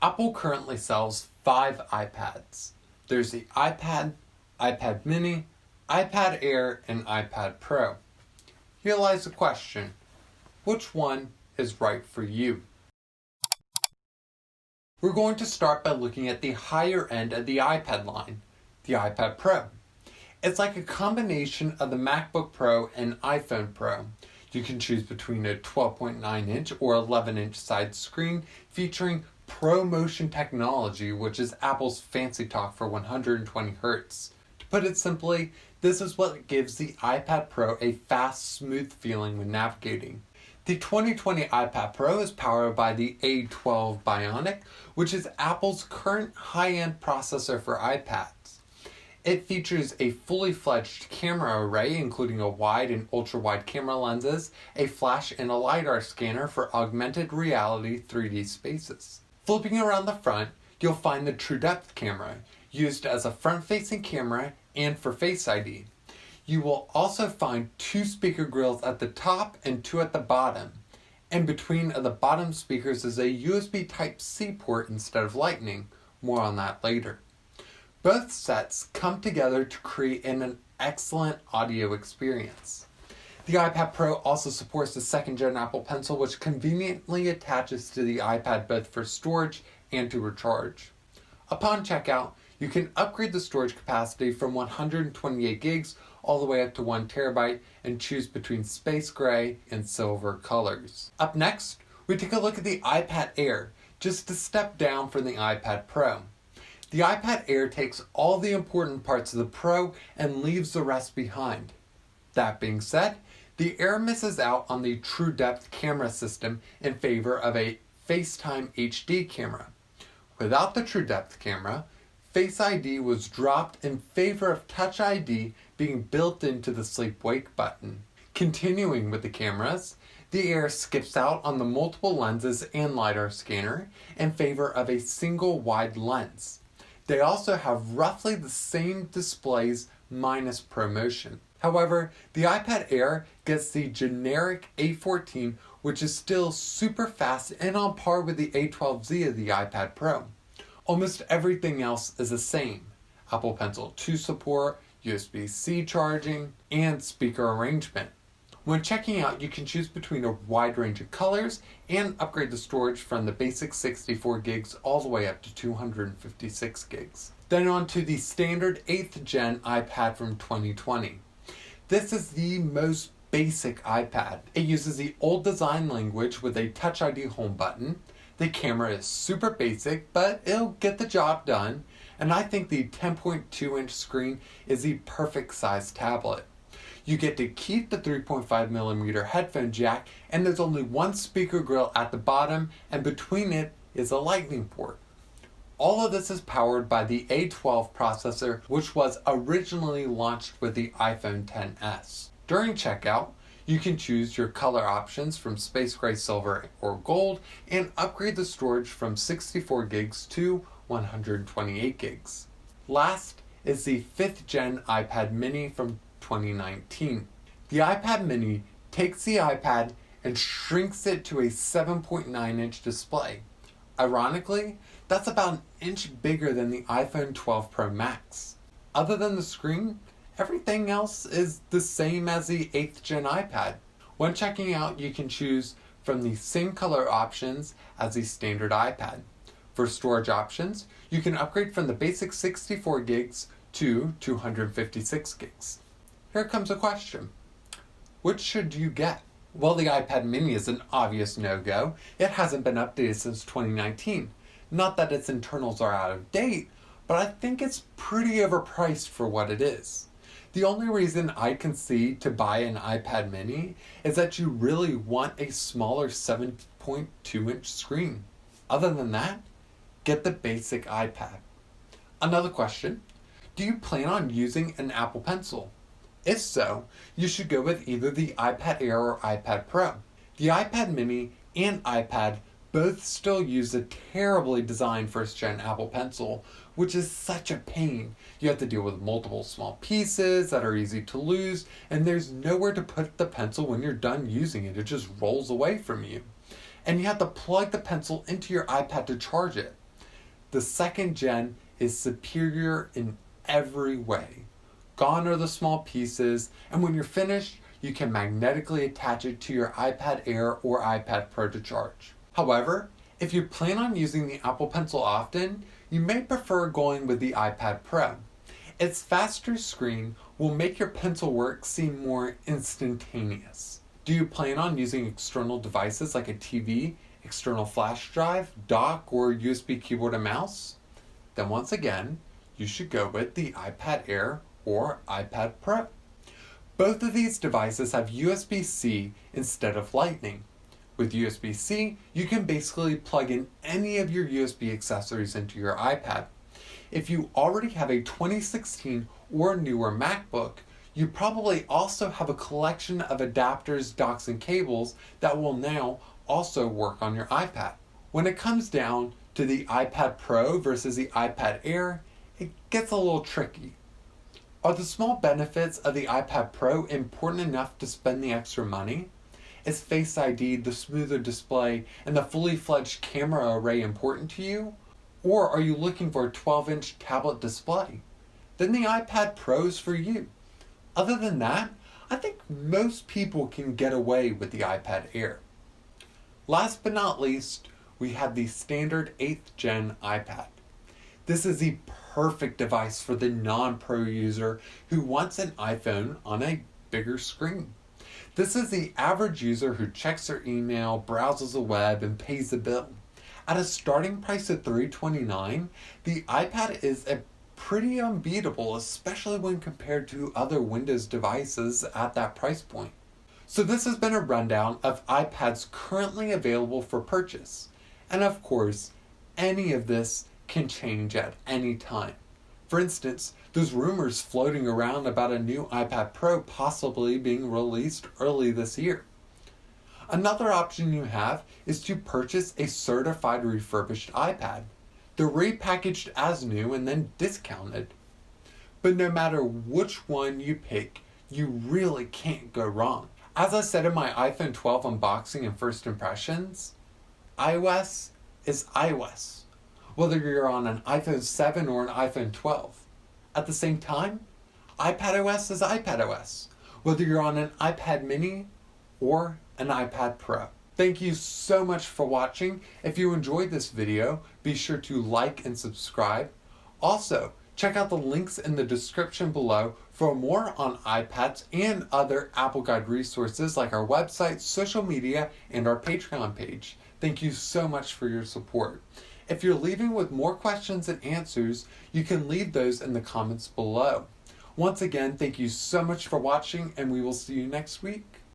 Apple currently sells 5 iPads. There's the iPad, iPad mini, iPad Air, and iPad Pro. Here lies the question: which one is right for you? We're going to start by looking at the higher end of the iPad line, the iPad Pro. It's like a combination of the MacBook Pro and iPhone Pro. You can choose between a 12.9 inch or 11 inch side screen featuring ProMotion technology, which is Apple's fancy talk for 120 Hz. To put it simply, this is what gives the iPad Pro a fast, smooth feeling when navigating. The 2020 iPad Pro is powered by the A12 Bionic, which is Apple's current high-end processor for iPads. It features a fully fledged camera array, including a wide and ultra-wide camera lenses, a flash and a LiDAR scanner for augmented reality 3D spaces. Flipping around the front, you'll find the True Depth camera, used as a front-facing camera and for Face ID. You will also find 2 speaker grills at the top and 2 at the bottom. In between the bottom speakers is a USB Type-C port instead of Lightning. More on that later. Both sets come together to create an excellent audio experience. The iPad Pro also supports the 2nd Gen Apple Pencil, which conveniently attaches to the iPad both for storage and to recharge. Upon checkout, you can upgrade the storage capacity from 128 gigs all the way up to 1 terabyte and choose between space gray and silver colors. Up next, we take a look at the iPad Air, just a step down from the iPad Pro. The iPad Air takes all the important parts of the Pro and leaves the rest behind. That being said, the Air misses out on the True Depth camera system in favor of a FaceTime HD camera. Without the True Depth camera, Face ID was dropped in favor of Touch ID being built into the sleep-wake button. Continuing with the cameras, the Air skips out on the multiple lenses and LiDAR scanner in favor of a single wide lens. They also have roughly the same displays minus ProMotion. However, the iPad Air gets the generic A14, which is still super fast and on par with the A12Z of the iPad Pro. Almost everything else is the same: Apple Pencil 2 support, USB-C charging, and speaker arrangement. When checking out, you can choose between a wide range of colors and upgrade the storage from the basic 64 gigs all the way up to 256 gigs. Then on to the standard 8th Gen iPad from 2020. This is the most basic iPad. It uses the old design language with a Touch ID home button. The camera is super basic, but it'll get the job done. And I think the 10.2 inch screen is the perfect size tablet. You get to keep the 3.5mm headphone jack, and there's only 1 speaker grill at the bottom, and between it is a Lightning port. All of this is powered by the A12 processor, which was originally launched with the iPhone XS. During checkout, you can choose your color options from space gray, silver, or gold, and upgrade the storage from 64 gigs to 128 gigs. Last is the 5th Gen iPad mini from 2019. The iPad mini takes the iPad and shrinks it to a 7.9 inch display. Ironically, that's about an inch bigger than the iPhone 12 Pro Max. Other than the screen, everything else is the same as the 8th Gen iPad. When checking out, you can choose from the same color options as the standard iPad. For storage options, you can upgrade from the basic 64 gigs to 256 gigs. Here comes a question: which should you get? Well, the iPad mini is an obvious no-go. It hasn't been updated since 2019. Not that its internals are out of date, but I think it's pretty overpriced for what it is. The only reason I can see to buy an iPad mini is that you really want a smaller 7.2 inch screen. Other than that, get the basic iPad. Another question: do you plan on using an Apple Pencil? If so, you should go with either the iPad Air or iPad Pro. The iPad mini and iPad both still use a terribly designed 1st Gen Apple Pencil, which is such a pain. You have to deal with multiple small pieces that are easy to lose, and there's nowhere to put the pencil when you're done using it. It just rolls away from you. And you have to plug the pencil into your iPad to charge it. The second gen is superior in every way. Gone are the small pieces, and when you're finished, you can magnetically attach it to your iPad Air or iPad Pro to charge. However, if you plan on using the Apple Pencil often, you may prefer going with the iPad Pro. Its faster screen will make your pencil work seem more instantaneous. Do you plan on using external devices like a TV, external flash drive, dock, or USB keyboard and mouse? Then once again, you should go with the iPad Air or iPad Pro. Both of these devices have USB-C instead of Lightning. With USB-C, you can basically plug in any of your USB accessories into your iPad. If you already have a 2016 or newer MacBook, you probably also have a collection of adapters, docks, and cables that will now also work on your iPad. When it comes down to the iPad Pro versus the iPad Air, it gets a little tricky. Are the small benefits of the iPad Pro important enough to spend the extra money? Is Face ID, the smoother display, and the fully fledged camera array important to you? Or are you looking for a 12-inch tablet display? Then the iPad Pro is for you. Other than that, I think most people can get away with the iPad Air. Last but not least, we have the standard 8th gen iPad. This is the perfect device for the non-pro user who wants an iPhone on a bigger screen. This is the average user who checks their email, browses the web, and pays the bill. At a starting price of $329, the iPad is a pretty unbeatable, especially when compared to other Windows devices at that price point. So this has been a rundown of iPads currently available for purchase. And of course, any of this can change at any time. For instance, there's rumors floating around about a new iPad Pro possibly being released early this year. Another option you have is to purchase a certified refurbished iPad. They're repackaged as new and then discounted. But no matter which one you pick, you really can't go wrong. As I said in my iPhone 12 unboxing and first impressions, iOS is iOS, whether you're on an iPhone 7 or an iPhone 12. At the same time, iPadOS is iPadOS, whether you're on an iPad mini or an iPad Pro. Thank you so much for watching. If you enjoyed this video, be sure to like and subscribe. Also, check out the links in the description below for more on iPads and other Apple Guide resources like our website, social media, and our Patreon page. Thank you so much for your support. If you're leaving with more questions and answers, you can leave those in the comments below. Once again, thank you so much for watching, and we will see you next week.